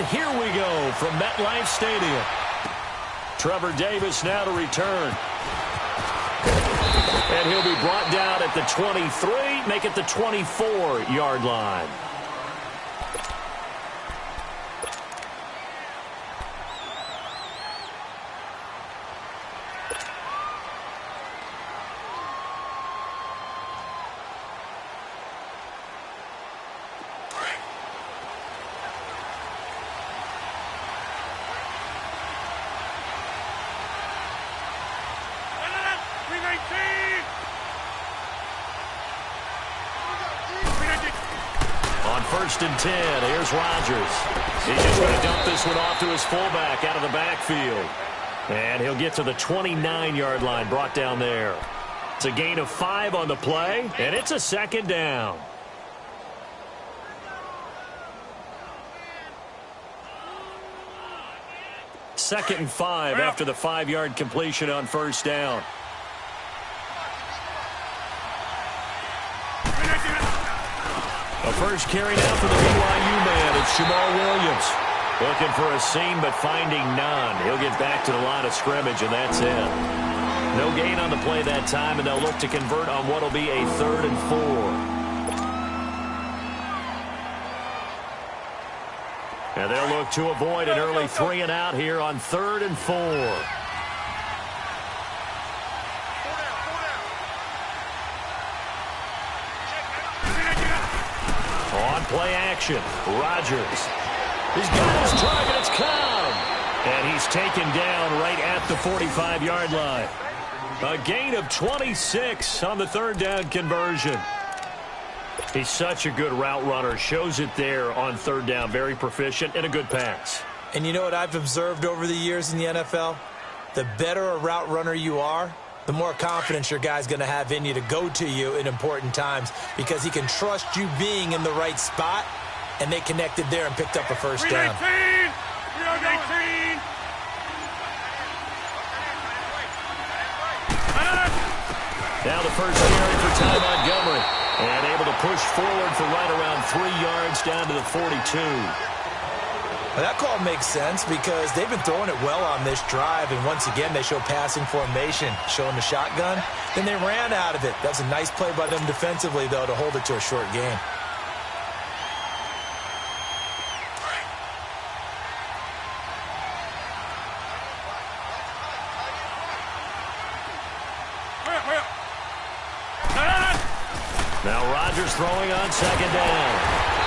And here we go from MetLife Stadium. Trevor Davis now to return. And he'll be brought down at the 23, make it the 24-yard line. On 1st and 10, here's Rodgers. He's just going to dump this one off to his fullback out of the backfield. And he'll get to the 29-yard line, brought down there. It's a gain of 5 on the play, and it's a 2nd down. Second and 5 after the 5-yard completion on 1st down. The first carry now for the BYU man. It's Jamal Williams. Looking for a seam, but finding none. He'll get back to the line of scrimmage, and that's it. No gain on the play that time, and they'll look to convert on what will be a 3rd and 4. And they'll look to avoid an early 3 and out here on 3rd and 4. On play action, Rodgers. He's got his target, it's Cobb. And he's taken down right at the 45-yard line. A gain of 26 on the 3rd down conversion. He's such a good route runner. Shows it there on 3rd down. Very proficient and a good pass. And you know what I've observed over the years in the NFL? The better a route runner you are, the more confidence your guy's going to have in you to go to you in important times because he can trust you being in the right spot, and they connected there and picked up a 1st down. 319! Now the first carry for Ty Montgomery. And able to push forward for right around 3 yards down to the 42. Well, that call makes sense because they've been throwing it well on this drive, and once again they show passing formation, showing the shotgun. Then they ran out of it. That's a nice play by them defensively, though, to hold it to a short gain. Now Rodgers throwing on 2nd down.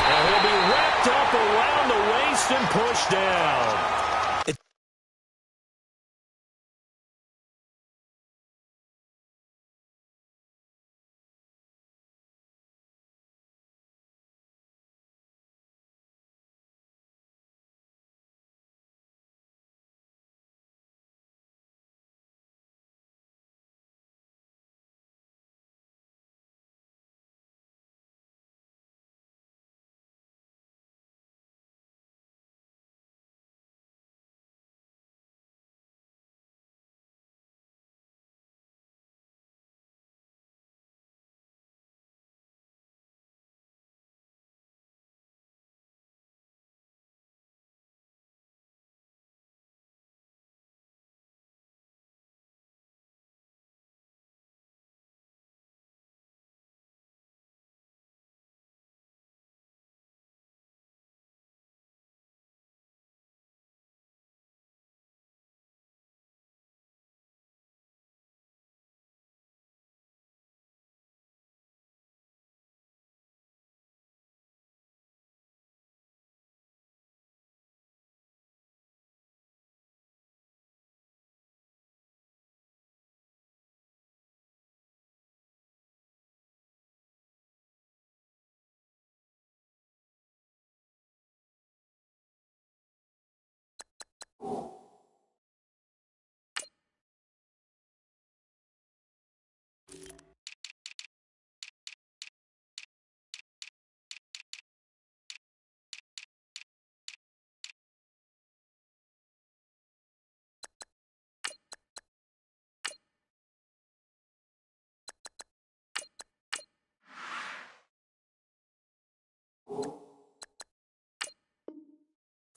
And he'll be wrapped up around the waist and pushed down.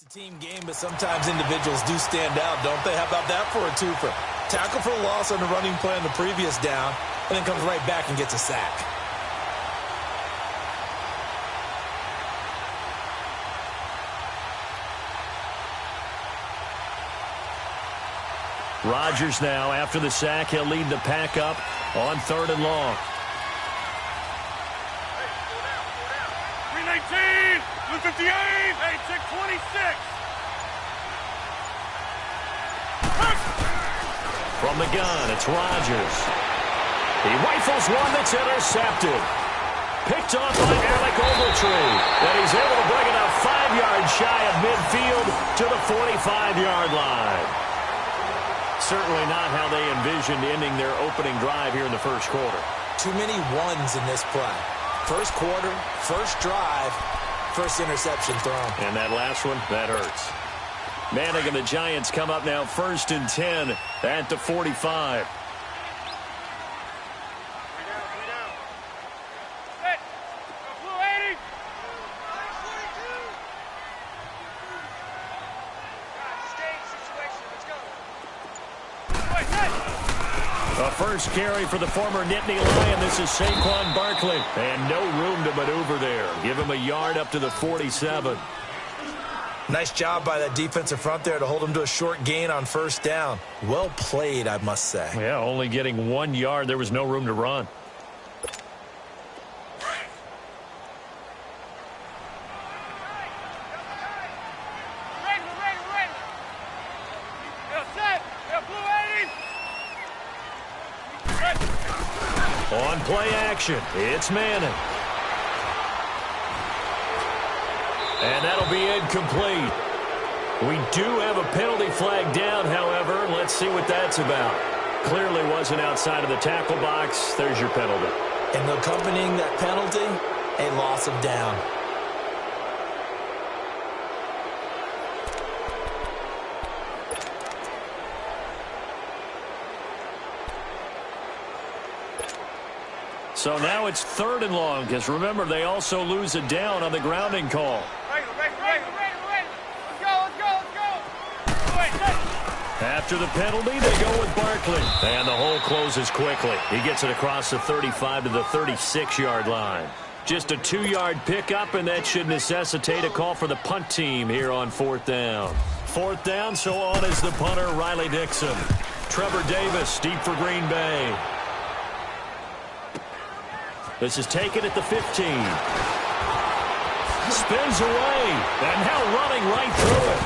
It's a team game, but sometimes individuals do stand out, don't they? How about that for a twofer? Tackle for a loss on the running play on the previous down, and then comes right back and gets a sack. Rodgers now, after the sack, he'll lead the pack up on 3rd and long. 319, 258, hey, check 26. From the gun, it's Rodgers. He rifles one that's intercepted. Picked off by Alec Ogletree. And he's able to bring it up 5 yards shy of midfield to the 45-yard line. Certainly not how they envisioned ending their opening drive here in the first quarter. Too many ones in this play. First quarter, first drive, first interception thrown. And that last one, that hurts. Manning and the Giants come up now 1st and 10 at the 45. A first carry for the former Nittany Lion. This is Saquon Barkley. And no room to maneuver there. Give him a yard up to the 47. Nice job by that defensive front there to hold him to a short gain on 1st down. Well played, I must say. Yeah, only getting 1 yard. There was no room to run. On play action, it's Manning. And that'll be incomplete. We do have a penalty flag down, however. Let's see what that's about. Clearly wasn't outside of the tackle box. There's your penalty. And accompanying that penalty, a loss of down. So now it's 3rd and long, because remember, they also lose a down on the grounding call. Let's go. After the penalty, they go with Barkley. And the hole closes quickly. He gets it across the 35 to the 36-yard line. Just a 2-yard pickup, and that should necessitate a call for the punt team here on 4th down. 4th down, so on is the punter, Riley Dixon. Trevor Davis, deep for Green Bay. This is taken at the 15. Spins away, and now running right through it.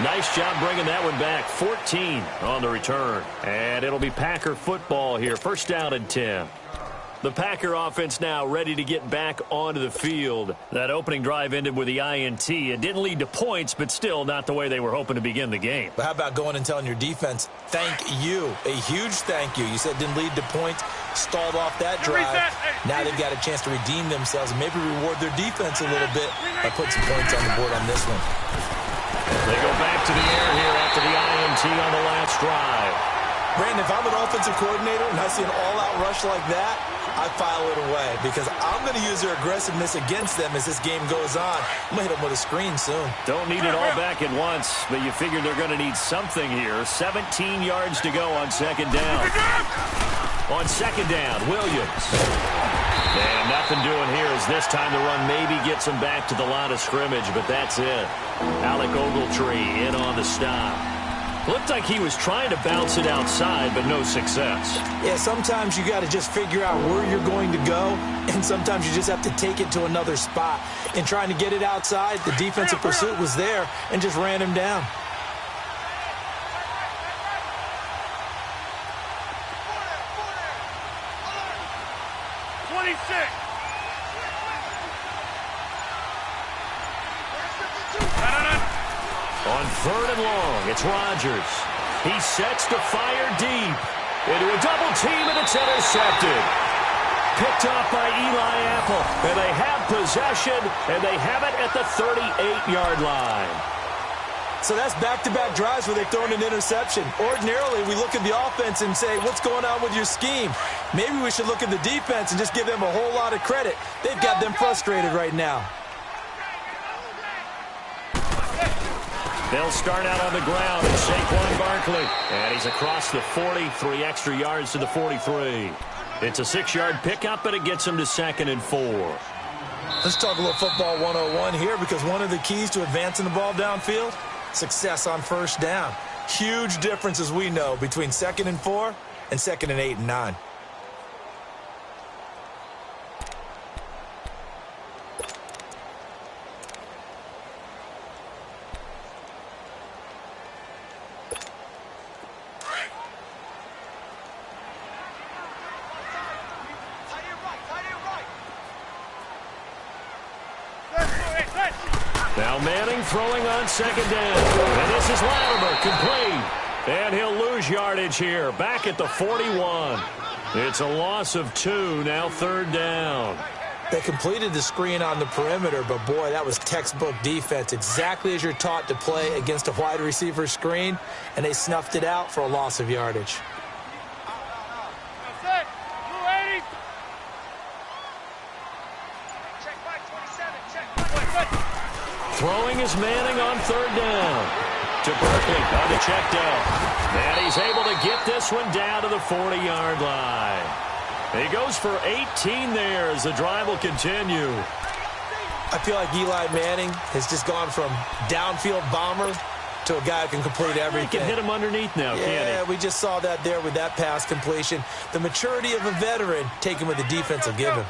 Nice job bringing that one back. 14 on the return. And it'll be Packer football here. 1st down and 10. The Packer offense now ready to get back onto the field. That opening drive ended with the INT. It didn't lead to points, but still not the way they were hoping to begin the game. But how about going and telling your defense, thank you, a huge thank you. You said didn't lead to points, stalled off that drive. Now they've got a chance to redeem themselves and maybe reward their defense a little bit by putting some points on the board on this one. They go back to the air here after the INT on the last drive. Brandon, if I'm an offensive coordinator and I see an all-out rush like that, I file it away because I'm going to use their aggressiveness against them as this game goes on. I'm going to hit them with a screen soon. Don't need it all back at once, but you figure they're going to need something here. 17 yards to go on 2nd down. On 2nd down, Williams. And nothing doing here as this time the run maybe gets them back to the line of scrimmage, but that's it. Alec Ogletree in on the stop. Looked like he was trying to bounce it outside, but no success. Yeah, sometimes you got to just figure out where you're going to go, and sometimes you just have to take it to another spot. In trying to get it outside, the defensive pursuit was there and just ran him down. On 3rd and long, it's Rodgers. He sets to fire deep into a double team, and it's intercepted. Picked off by Eli Apple, and they have possession, and they have it at the 38-yard line. So that's back-to-back drives where they've thrown an interception. Ordinarily, we look at the offense and say, what's going on with your scheme? Maybe we should look at the defense and just give them a whole lot of credit. They've got them frustrated right now. They'll start out on the ground and Saquon Barkley. And he's across the 40, 3 extra yards to the 43. It's a 6-yard pickup, but it gets him to 2nd and 4. Let's talk a little football 101 here, because one of the keys to advancing the ball downfield, success on first down. Huge difference, as we know, between 2nd and 4 and 2nd and 8 and 9. Now Manning throwing on 2nd down. And this is Latimer, complete. And he'll lose yardage here, back at the 41. It's a loss of 2, now 3rd down. They completed the screen on the perimeter, but boy, that was textbook defense. Exactly as you're taught to play against a wide receiver screen, and they snuffed it out for a loss of yardage. Throwing is Manning on 3rd down. To Berkeley on the check down. And he's able to get this one down to the 40-yard line. He goes for 18 there as the drive will continue. I feel like Eli Manning has just gone from downfield bomber to a guy who can complete everything. He can hit him underneath now, can't he? Yeah, we just saw that there with that pass completion. The maturity of a veteran taken with the defense will give him.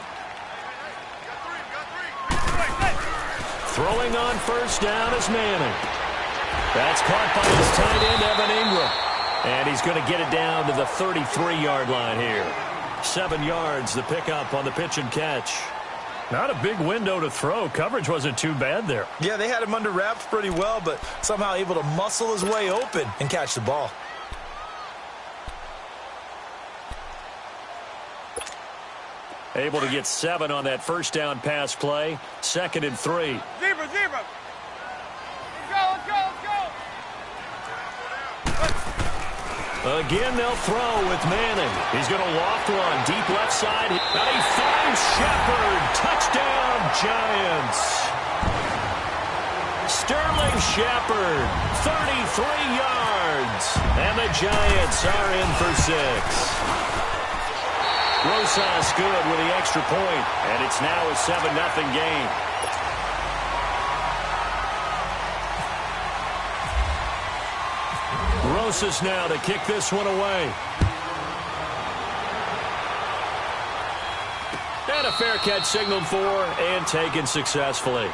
Throwing on 1st down is Manning. That's caught by his tight end, Evan Ingram. And he's going to get it down to the 33-yard line here. 7 yards, the pickup on the pitch and catch. Not a big window to throw. Coverage wasn't too bad there. Yeah, they had him under wraps pretty well, but somehow able to muscle his way open and catch the ball. Able to get 7 on that 1st down pass play. 2nd and 3. Zebra. Let's go. Again, they'll throw with Manning. He's going to loft one. Deep left side. And he finds Shepard. Touchdown, Giants. Sterling Shepard, 33 yards. And the Giants are in for 6. Rosas good with the extra point, and it's now a 7-0 game. Rosas now to kick this one away. And a fair catch signaled for and taken successfully.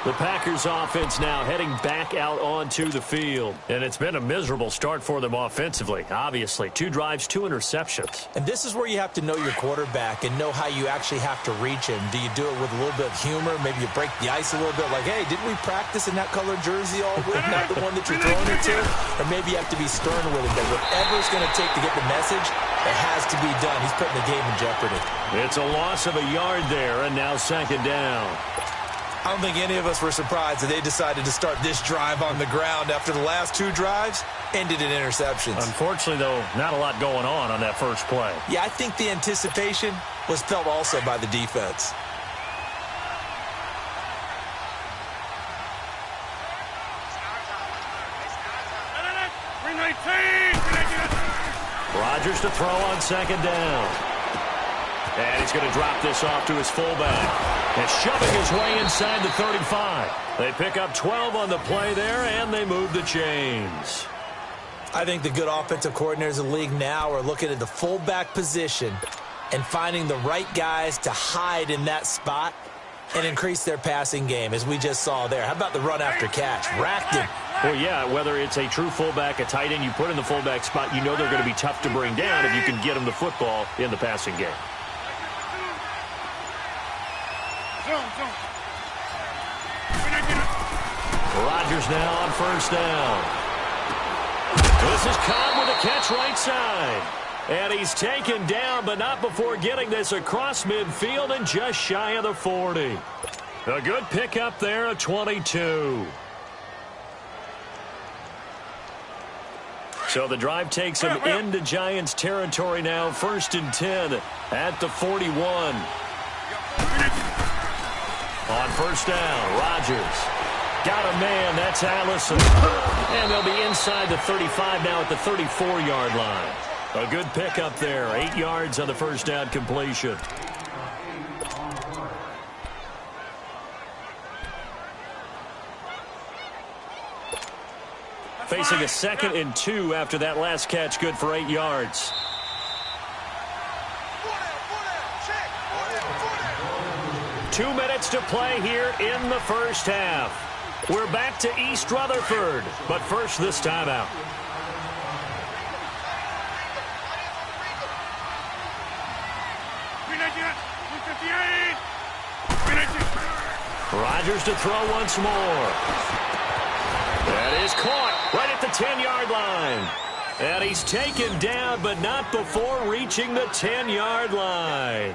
The Packers offense now heading back out onto the field. And it's been a miserable start for them offensively, obviously. 2 drives, 2 interceptions. And this is where you have to know your quarterback and know how you actually have to reach him. Do you do it with a little bit of humor? Maybe you break the ice a little bit like, hey, didn't we practice in that colored jersey all week? Not the one that you're throwing it to? Or maybe you have to be stern with him. But whatever it's going to take to get the message, it has to be done. He's putting the game in jeopardy. It's a loss of a yard there, and now 2nd down. I don't think any of us were surprised that they decided to start this drive on the ground after the last 2 drives ended in interceptions. Unfortunately, though, not a lot going on that first play. Yeah, I think the anticipation was felt also by the defense. Rodgers to throw on 2nd down. And he's going to drop this off to his fullback. And shoving his way inside the 35. They pick up 12 on the play there, and they move the chains. I think the good offensive coordinators in the league now are looking at the fullback position and finding the right guys to hide in that spot and increase their passing game, as we just saw there. How about the run after catch? Racked him. Well, yeah, whether it's a true fullback, a tight end you put in the fullback spot, you know they're going to be tough to bring down if you can get them the football in the passing game. Rodgers now on 1st down. This is Cobb with a catch right side. And he's taken down, but not before getting this across midfield and just shy of the 40. A good pickup there at 22. So the drive takes him into Giants territory now. 1st and 10 at the 41. On 1st down, Rodgers. Got a man. That's Allison. And they'll be inside the 35 now at the 34-yard line. A good pickup there. 8 yards on the first down completion. Facing a 2nd and 2 after that last catch. Good for 8 yards. Two minutes to play here in the first half. We're back to East Rutherford, but first this timeout. Rodgers to throw once more. That is caught right at the 10-yard line. And he's taken down, but not before reaching the 10-yard line.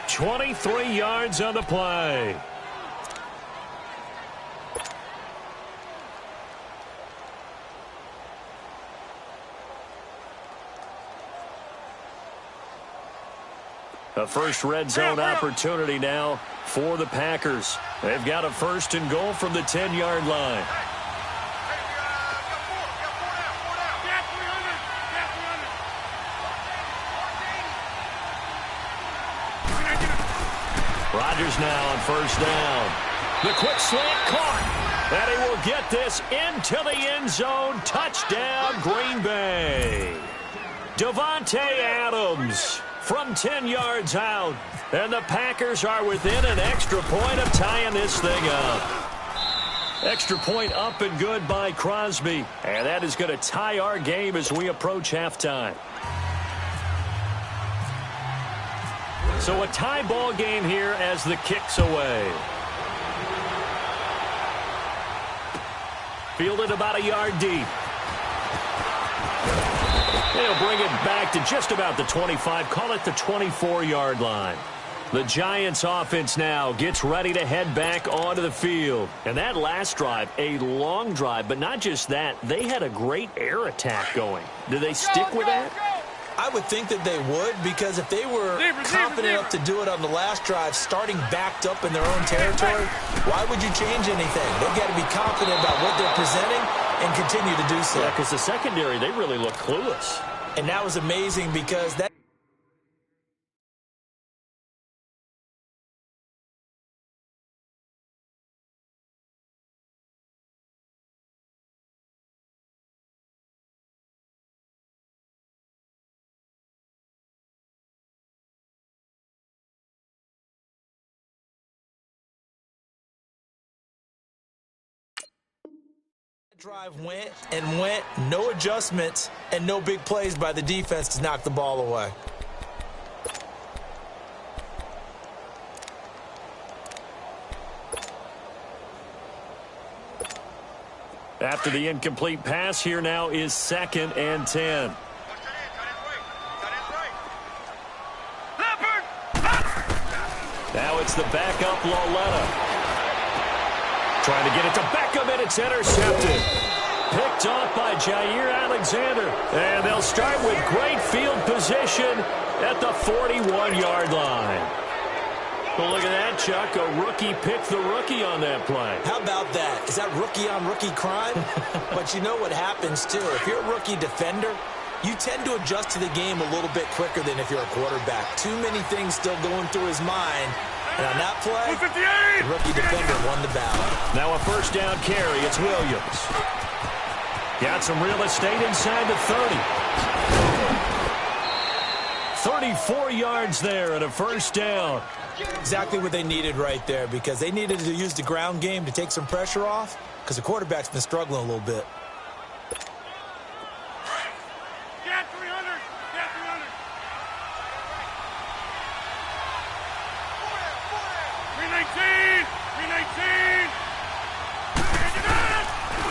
23 yards on the play. A first red zone opportunity now for the Packers. They've got a 1st and goal from the 10-yard line. Rodgers now on 1st down. The quick slant caught. And he will get this into the end zone. Touchdown, Green Bay. Davante Adams from 10 yards out. And the Packers are within an extra point of tying this thing up. Extra point up and good by Crosby. And that is going to tie our game as we approach halftime. So a tie ball game here as the kick's away. Fielded about a yard deep. They'll bring it back to just about the 25, call it the 24-yard line. The Giants offense now gets ready to head back onto the field. And that last drive, a long drive, but not just that, they had a great air attack going. Do they stick with that? I would think that they would, because if they were confident enough to do it on the last drive, starting backed up in their own territory, why would you change anything? They've got to be confident about what they're presenting and continue to do so. Yeah, because the secondary, they really look clueless. And that was amazing because that... drive went and went, no adjustments and no big plays by the defense to knock the ball away. After the incomplete pass, here now is 2nd and 10. Now it's the backup Lauletta. Trying to get it to Beckham, and it's intercepted. Picked off by Jair Alexander. And they'll start with great field position at the 41-yard line. Well, look at that, Chuck. A rookie picked the rookie on that play. How about that? Is that rookie-on-rookie crime? But you know what happens, too. If you're a rookie defender, you tend to adjust to the game a little bit quicker than if you're a quarterback. Too many things still going through his mind. And on that play, the rookie defender won the battle. Now a first down carry. It's Williams. Got some real estate inside the 30. 34 yards there and a first down. Exactly what they needed right there, because they needed to use the ground game to take some pressure off, because the quarterback's been struggling a little bit.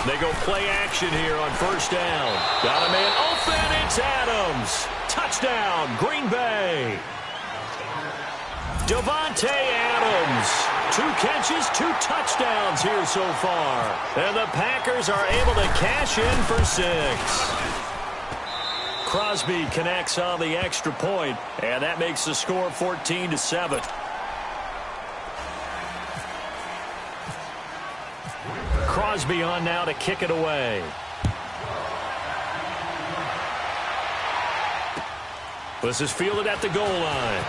They go play action here on first down. Got a man open. It's Adams. Touchdown, Green Bay. Davante Adams. 2 catches, 2 touchdowns here so far. And the Packers are able to cash in for 6. Crosby connects on the extra point, and that makes the score 14-7. Crosby on now to kick it away. This is fielded at the goal line.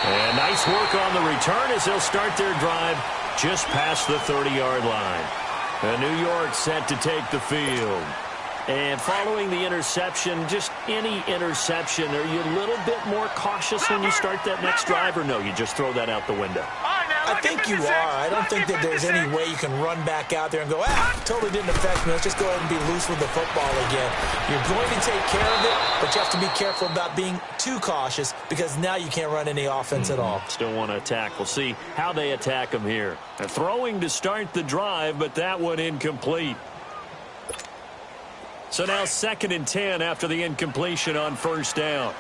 And nice work on the return as they'll start their drive just past the 30-yard line. And New York set to take the field. And following the interception, just any interception, are you a little bit more cautious when you start that next drive, or no, you just throw that out the window? I think you are. I don't think that there's any way you can run back out there and go, totally didn't affect me. Let's just go ahead and be loose with the football again. You're going to take care of it, but you have to be careful about being too cautious because now you can't run any offense at all. Still want to attack. We'll see how they attack them here. They're throwing to start the drive, but that one incomplete. So now 2nd and 10 after the incompletion on first down.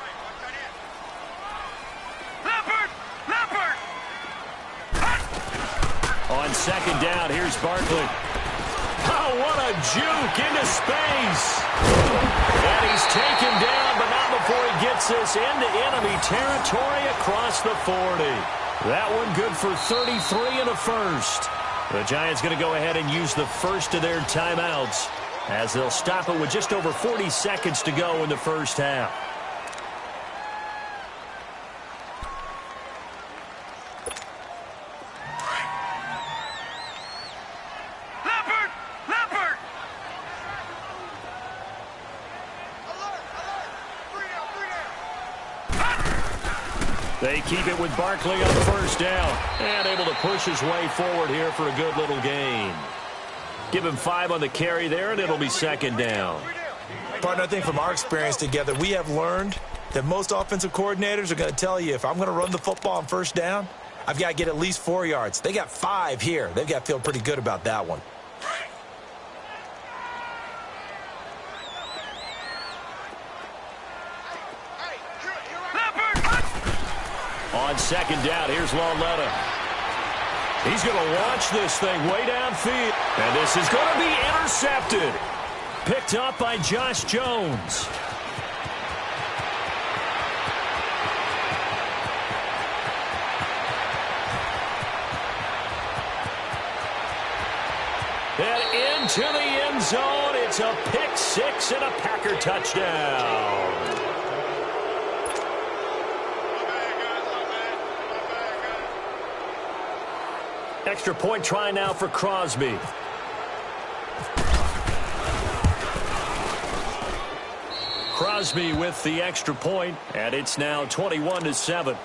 On 2nd down, here's Barkley. Oh, what a juke into space. And he's taken down, but not before he gets this into enemy territory across the 40. That one good for 33 and a first. The Giants going to go ahead and use the first of their timeouts as they'll stop it with just over 40 seconds to go in the first half. They keep it with Barkley on first down and able to push his way forward here for a good little gain. Give him 5 on the carry there, and it'll be 2nd down. Partner, I think from our experience together, we have learned that most offensive coordinators are going to tell you, if I'm going to run the football on first down, I've got to get at least 4 yards. They got 5 here. They've got to feel pretty good about that one. On 2nd down, here's Lauletta. He's going to launch this thing way downfield. And this is going to be intercepted. Picked up by Josh Jones. And into the end zone. It's a pick 6 and a Packer touchdown. Extra point try now for Crosby. Crosby with the extra point, and it's now 21-7.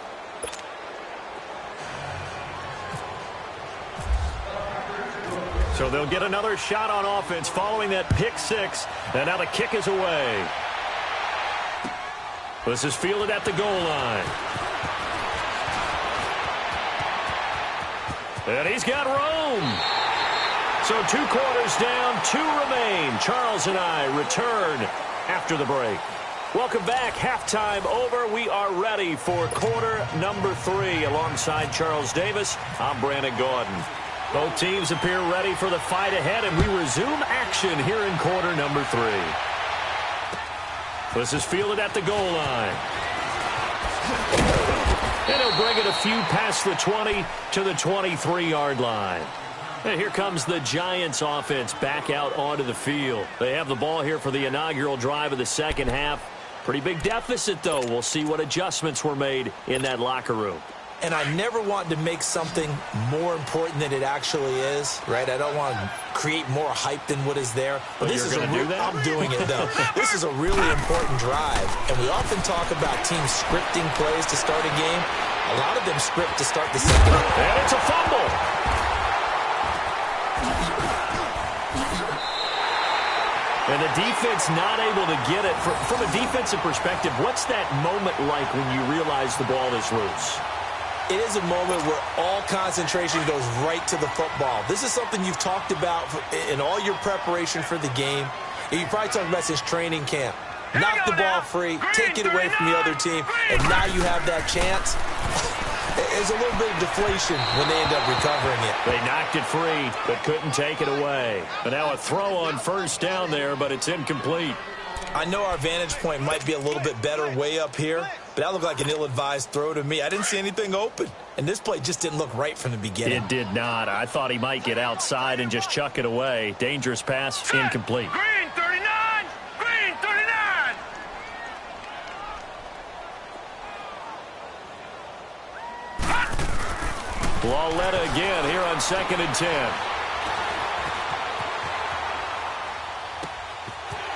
So they'll get another shot on offense following that pick 6, and now the kick is away. This is fielded at the goal line. And he's got room. So 2 quarters down, 2 remain. Charles and I return after the break. Welcome back. Halftime over. We are ready for quarter number 3. Alongside Charles Davis, I'm Brandon Gordon. Both teams appear ready for the fight ahead, and we resume action here in quarter number 3. This is fielded at the goal line. And he'll bring it a few past the 20 to the 23-yard line. And here comes the Giants offense back out onto the field. They have the ball here for the inaugural drive of the second half. Pretty big deficit, though. We'll see what adjustments were made in that locker room. And I never want to make something more important than it actually is, right? I don't want to create more hype than what is there. But this is I'm doing it, though. This is a really important drive. And we often talk about teams scripting plays to start a game. A lot of them script to start the second. And it's a fumble. And the defense not able to get it. From a defensive perspective, what's that moment like when you realize the ball is loose? It is a moment where all concentration goes right to the football. This is something you've talked about in all your preparation for the game. You probably talked about since training camp. Knock the ball free, take it away from the other team, and now you have that chance. There's a little bit of deflation when they end up recovering it. They knocked it free, but couldn't take it away. But now a throw on first down there, but it's incomplete. I know our vantage point might be a little bit better way up here, but that looked like an ill-advised throw to me. I didn't see anything open, and this play just didn't look right from the beginning. It did not. I thought he might get outside and just chuck it away. Dangerous pass, incomplete. Green 39! Green 39! Lauletta again here on 2nd and 10.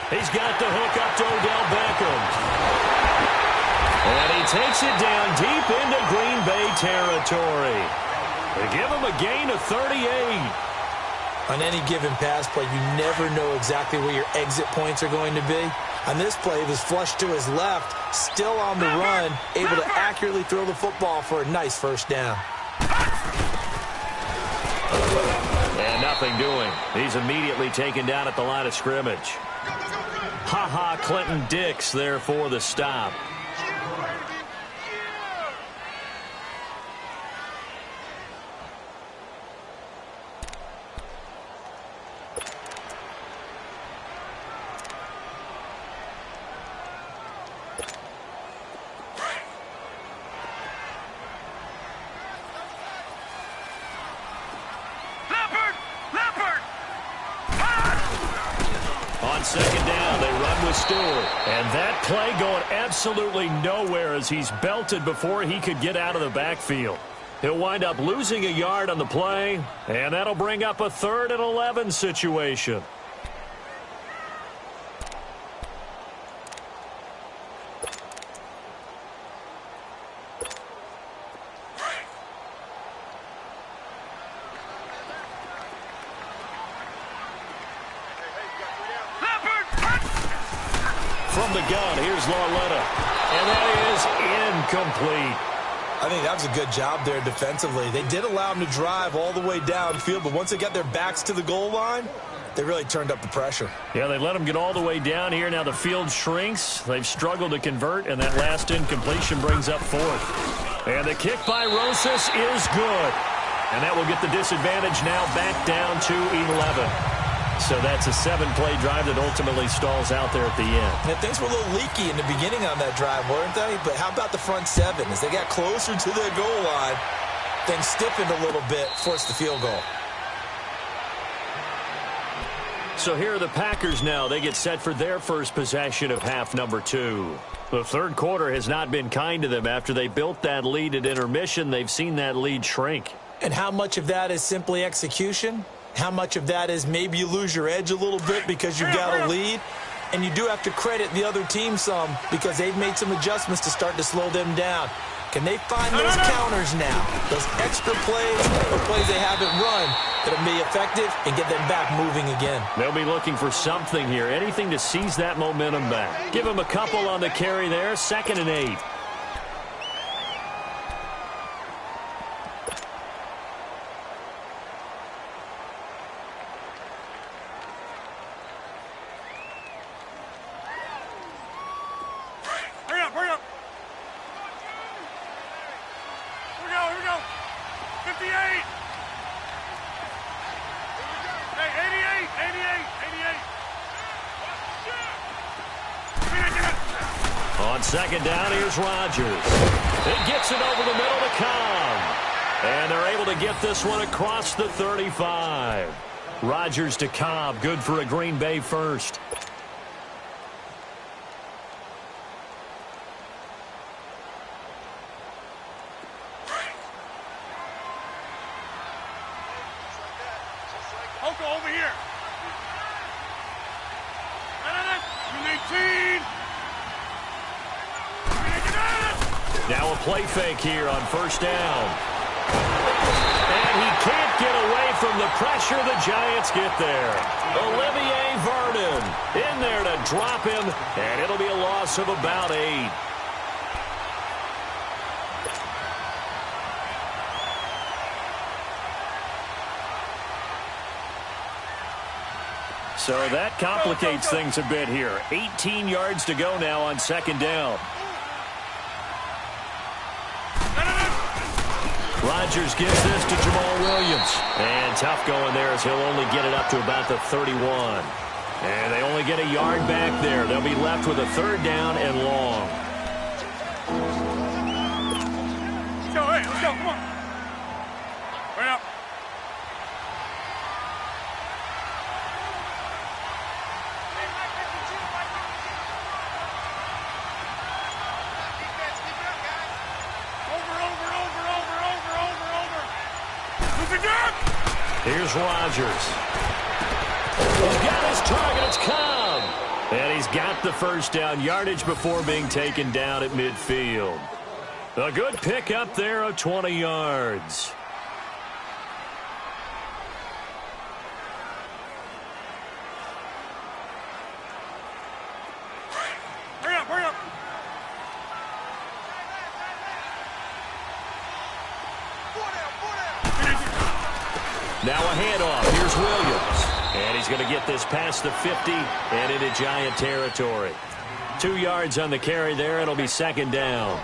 He's got the hook up to Odell Beckham. And he takes it down deep into Green Bay territory. They give him a gain of 38. On any given pass play, you never know exactly where your exit points are going to be. On this play, he was flushed to his left, still on the run, able to accurately throw the football for a nice first down. And nothing doing. He's immediately taken down at the line of scrimmage. Clinton Dix there for the stop. On 2nd down, they run with Stewart. And that play going absolutely nowhere as he's belted before he could get out of the backfield. He'll wind up losing a yard on the play, and that'll bring up a 3rd and 11 situation. From the gun, here's Lauletta. And that is incomplete. I think that was a good job there defensively. They did allow him to drive all the way downfield, but once they got their backs to the goal line, they really turned up the pressure. Yeah, they let him get all the way down here. Now the field shrinks. They've struggled to convert, and that last incompletion brings up 4th. And the kick by Rosas is good. And that will get the disadvantage now back down to 11. So that's a 7-play drive that ultimately stalls out there at the end. And things were a little leaky in the beginning on that drive, weren't they? But how about the front 7? As they got closer to their goal line, things stiffened a little bit, forced the field goal. So here are the Packers now. They get set for their first possession of half number 2. The third quarter has not been kind to them. After they built that lead at intermission, they've seen that lead shrink. And how much of that is simply execution? How much of that is maybe you lose your edge a little bit because you've got a lead? And you do have to credit the other team some because they've made some adjustments to start to slow them down. Can they find those counters now? Those extra plays or plays they haven't run that'll be effective and get them back moving again. They'll be looking for something here, anything to seize that momentum back. Give them a couple on the carry there, 2nd and 8. Hurry up. Here we go. 58. Hey, 88. On 2nd down, here's Rodgers. It gets it over the middle to Cobb. And they're able to get this one across the 35. Rodgers to Cobb, good for a Green Bay first. Over here. M19. Now a play fake here on 1st down. And he can't get away from the pressure. The Giants get there. Olivier Vernon in there to drop him, and it'll be a loss of about 8. So that complicates things a bit here. 18 yards to go now on 2nd down. Rodgers gives this to Jamal Williams. And tough going there as he'll only get it up to about the 31. And they only get a yard back there. They'll be left with a 3rd down and long. Go, hey, let's go, come on. Right up. Here's Rodgers. He's got his target. It's Cobb. And he's got the first down yardage before being taken down at midfield. A good pick up there of 20 yards. Hurry up, hurry up. Now a handoff. Here's Williams. And he's going to get this past the 50 and into Giant territory. 2 yards on the carry there. It'll be second down.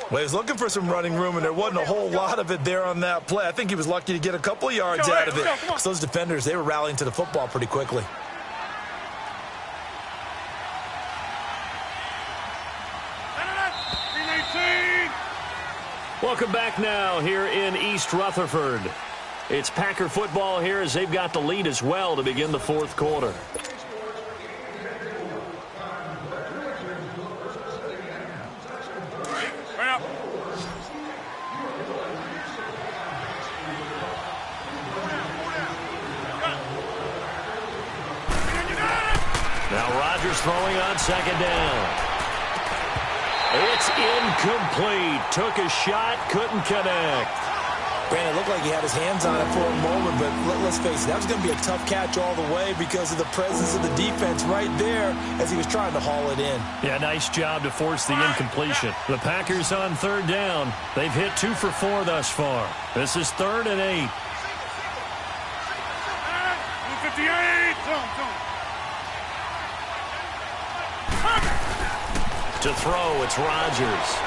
Well, he was looking for some running room, and there wasn't a whole lot of it there on that play. I think he was lucky to get a couple of yards out of it. Because those defenders, they were rallying to the football pretty quickly. Welcome back now here in East Rutherford. It's Packer football here as they've got the lead as well to begin the fourth quarter. Now Rodgers throwing on second down. It's incomplete. Took a shot, couldn't connect. Brandon, it looked like he had his hands on it for a moment, but let's face it, that was going to be a tough catch all the way because of the presence of the defense right there as he was trying to haul it in. Yeah, nice job to force the incompletion. The Packers on third down. They've hit 2 for 4 thus far. This is 3rd and 8. 58. To throw, it's Rodgers.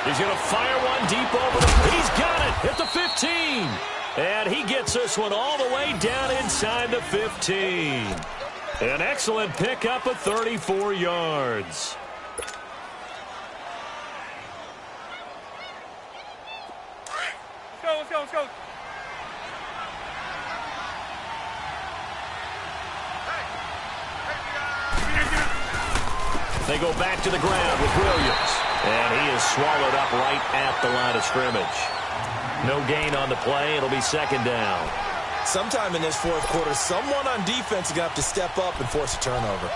He's going to fire one deep over the... He's got it at the 15. And he gets this one all the way down inside the 15. An excellent pickup of 34 yards. Let's go. They go back to the ground with Williams. And he is swallowed up right at the line of scrimmage. No gain on the play. It'll be second down. Sometime in this fourth quarter, someone on defense is going to have to step up and force a turnover.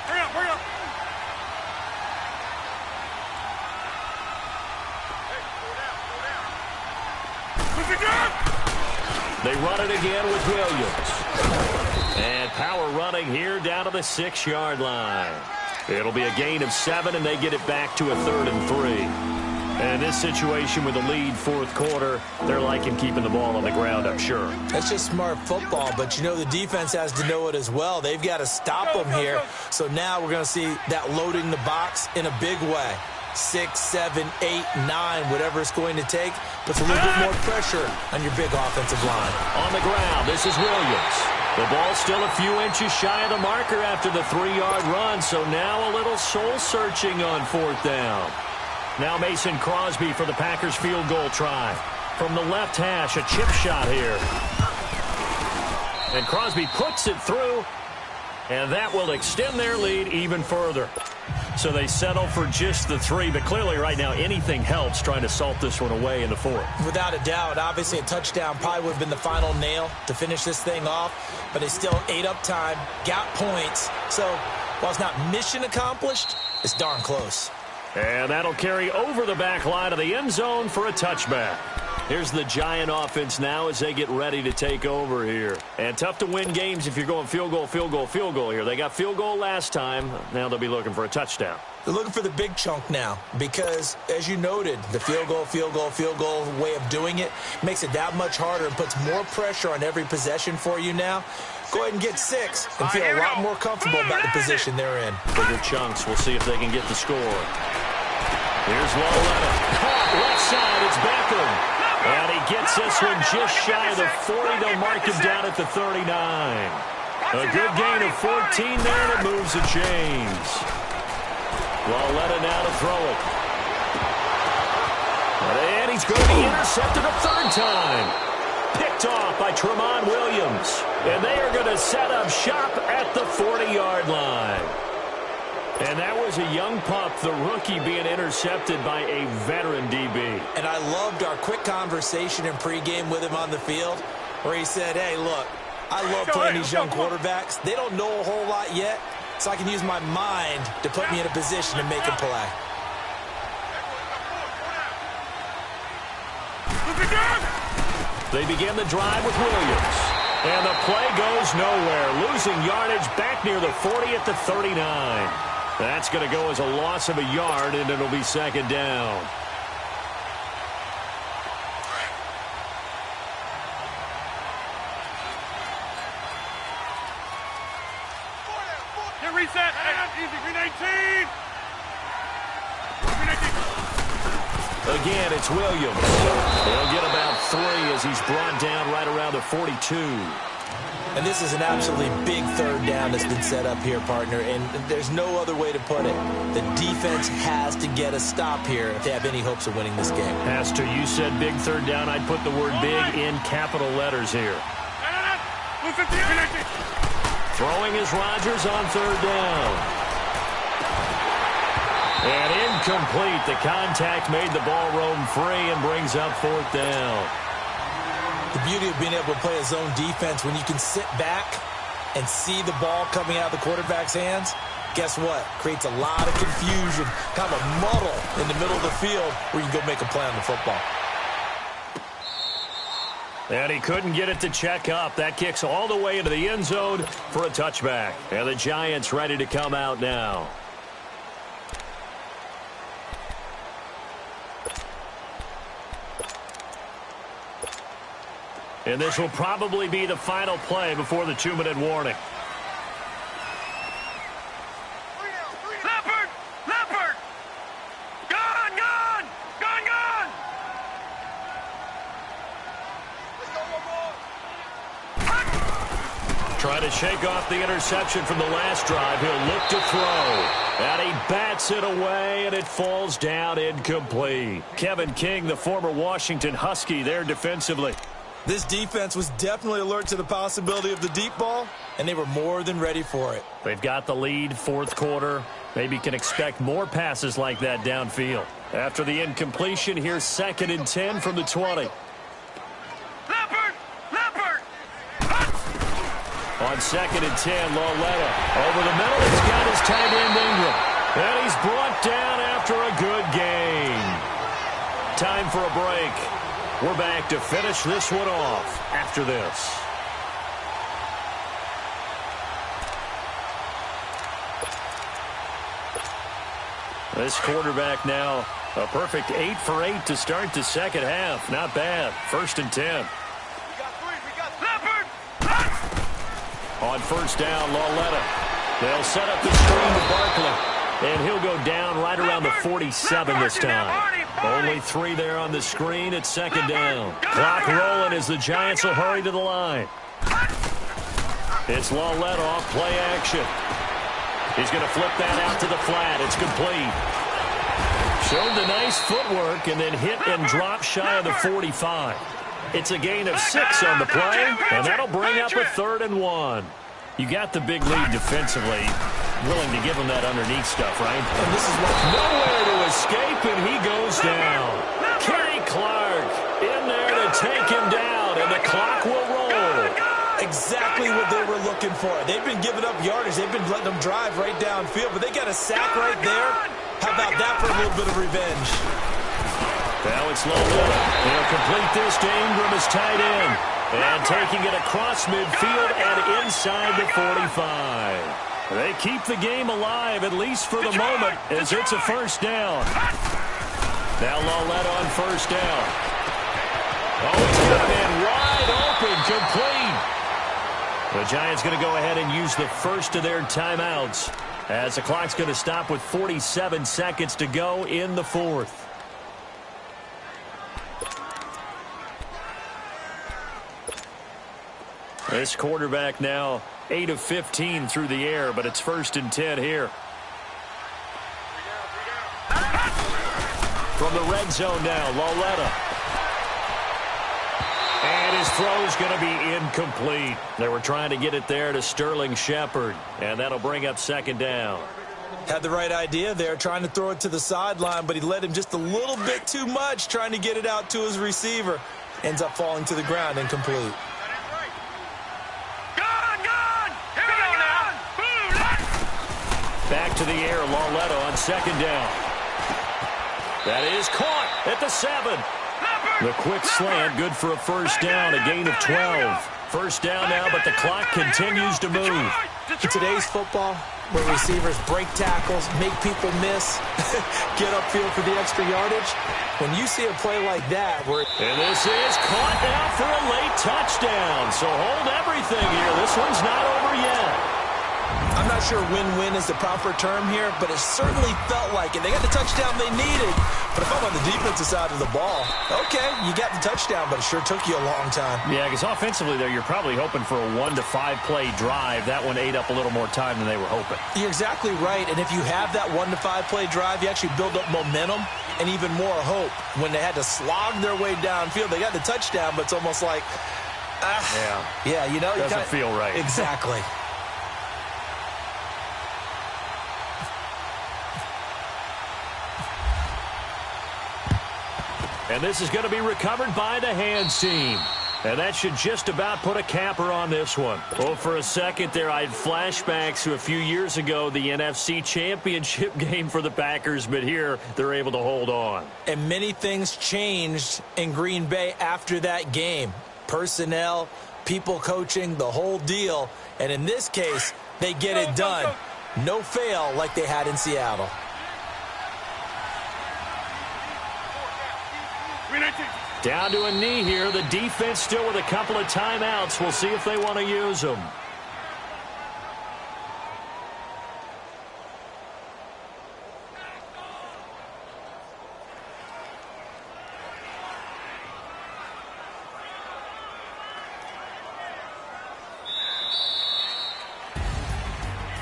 Hurry up. They run it again with Williams. And power running here down to the 6-yard line. It'll be a gain of 7, and they get it back to a 3rd and 3. And this situation with the lead fourth quarter, they're liking keeping the ball on the ground, I'm sure. That's just smart football, but you know the defense has to know it as well. They've got to stop them here. So now we're going to see that loading the box in a big way. 6, 7, 8, 9, whatever it's going to take, puts a little bit more pressure on your big offensive line. On the ground, this is Williams. The ball's still a few inches shy of the marker after the 3-yard run, so now a little soul-searching on 4th down. Now Mason Crosby for the Packers field goal try. From the left hash, a chip shot here. And Crosby puts it through, and that will extend their lead even further. So they settle for just the 3, but clearly right now anything helps trying to salt this one away in the 4th. Without a doubt, obviously a touchdown probably would have been the final nail to finish this thing off, but they still ate up time, got points. So while it's not mission accomplished, it's darn close. And that'll carry over the back line of the end zone for a touchback. Here's the Giant offense now as they get ready to take over here. And tough to win games if you're going field goal here. They got field goal last time. Now they'll be looking for a touchdown. They're looking for the big chunk now because, as you noted, the field goal way of doing it makes it that much harder and puts more pressure on every possession for you now. Go ahead and get 6 and feel a lot more comfortable about the position they're in. Bigger chunks. We'll see if they can get the score. Here's Loletta. Caught left side. It's Beckham. And he gets this one just shy of the 40. They'll mark him down at the 39. A good gain of 14 there, and it moves the chains. Lauletta now to throw it. And he's going to be intercepted a third time. Picked off by Tramon Williams. And they are going to set up shop at the 40-yard line. And that was a young pup, the rookie, being intercepted by a veteran DB. And I loved our quick conversation in pregame with him on the field where he said, hey, look, I love playing these young quarterbacks. They don't know a whole lot yet, so I can use my mind to put me in a position to make a play. They begin the drive with Williams. And the play goes nowhere, losing yardage back near the 40 at the 39. That's going to go as a loss of a yard, and it'll be second down. Get reset. Easy. Green 18. Again, it's Williams. He'll get about 3 as he's brought down right around the 42. And this is an absolutely big third down that's been set up here, partner, and there's no other way to put it. The defense has to get a stop here if they have any hopes of winning this game. Pastor, you said big third down. I'd put the word big in capital letters here. Throwing is Rodgers on third down. And incomplete. The contact made the ball roam free and brings up fourth down. The beauty of being able to play a zone defense, when you can sit back and see the ball coming out of the quarterback's hands, guess what? Creates a lot of confusion, kind of a muddle in the middle of the field where you can go make a play on the football. And he couldn't get it to check up. That kicks all the way into the end zone for a touchback. And the Giants ready to come out now. And this will probably be the final play before the 2-minute warning. Leopard! Gone! Trying to shake off the interception from the last drive. He'll look to throw. And he bats it away, and it falls down incomplete. Kevin King, the former Washington Husky, there defensively. This defense was definitely alert to the possibility of the deep ball, and they were more than ready for it. They've got the lead, fourth quarter. Maybe can expect more passes like that downfield. After the incompletion, here's 2nd and 10 from the 20. Leopard! On 2nd and 10, Lauletta. Over the middle, he's got his tight end Ingram. And he's brought down after a good gain. Time for a break. We're back to finish this one off after this. This quarterback now a perfect 8 for 8 to start the second half. Not bad. 1st and 10. We got Leopard! On first down, Lauletta. They'll set up the screen to Barkley. And he'll go down right around the 47 this time. Only 3 there on the screen at 2nd down. Clock rolling as the Giants will hurry to the line. It's Lauletta off play action. He's going to flip that out to the flat. It's complete. Showed the nice footwork and then hit and drop shy of the 45. It's a gain of 6 on the play, and that'll bring up a 3rd and 1. You got the big lead defensively. Willing to give him that underneath stuff, right? And this is what nowhere to escape, and he goes down. Kenny Clark in there to take him down, and the clock will roll. Exactly what they were looking for. They've been giving up yardage. They've been letting them drive right downfield, but they got a sack right there. How about that for a little bit of revenge? Now it's Lauletta. He'll complete this to Ingram as tight end. And taking it across midfield and inside the 45. They keep the game alive, at least for the moment, as it's a first down. Now Lauletta on first down. Oh, it's got a man wide open, complete. The Giants going to go ahead and use the first of their timeouts as the clock's going to stop with 47 seconds to go in the 4th. This quarterback now 8 of 15 through the air, but it's 1st and 10 here. From the red zone now, Lauletta. And his throw's going to be incomplete. They were trying to get it there to Sterling Shepard, and that'll bring up 2nd down. Had the right idea there, trying to throw it to the sideline, but he led him just a little bit too much, trying to get it out to his receiver. Ends up falling to the ground, incomplete. Back to the air, Lauletta on 2nd down. That is caught at the 7. The quick slant, good for a 1st down, a gain of 12. 1st down now, but the clock continues to move. In today's football, where receivers break tackles, make people miss, get upfield for the extra yardage, when you see a play like that, and this is caught now for a late touchdown. So hold everything here. This one's not over yet. I'm not sure win-win is the proper term here, but it certainly felt like it. They got the touchdown they needed. But if I'm on the defensive side of the ball, okay, you got the touchdown, but it sure took you a long time. Yeah, because offensively there, you're probably hoping for a 1 to 5 play drive. That one ate up a little more time than they were hoping. You're exactly right. And if you have that 1 to 5 play drive, you actually build up momentum and even more hope. When they had to slog their way downfield, they got the touchdown, but it's almost like, yeah, you know, doesn't feel right. Exactly. And this is going to be recovered by the hands team. And that should just about put a capper on this one. Well, for a second there, I had flashbacks to a few years ago, the NFC Championship game for the Packers, but here they're able to hold on. And many things changed in Green Bay after that game. Personnel, people coaching, the whole deal. And in this case, they get it done. No fail like they had in Seattle. Down to a knee here. The defense still with a couple of timeouts. We'll see if they want to use them.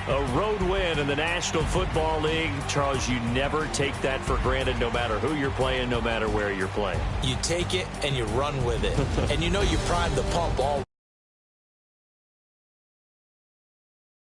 A road win in the National Football League. Charles, you never take that for granted, no matter who you're playing, no matter where you're playing. You take it and you run with it. And you know you prime the pump all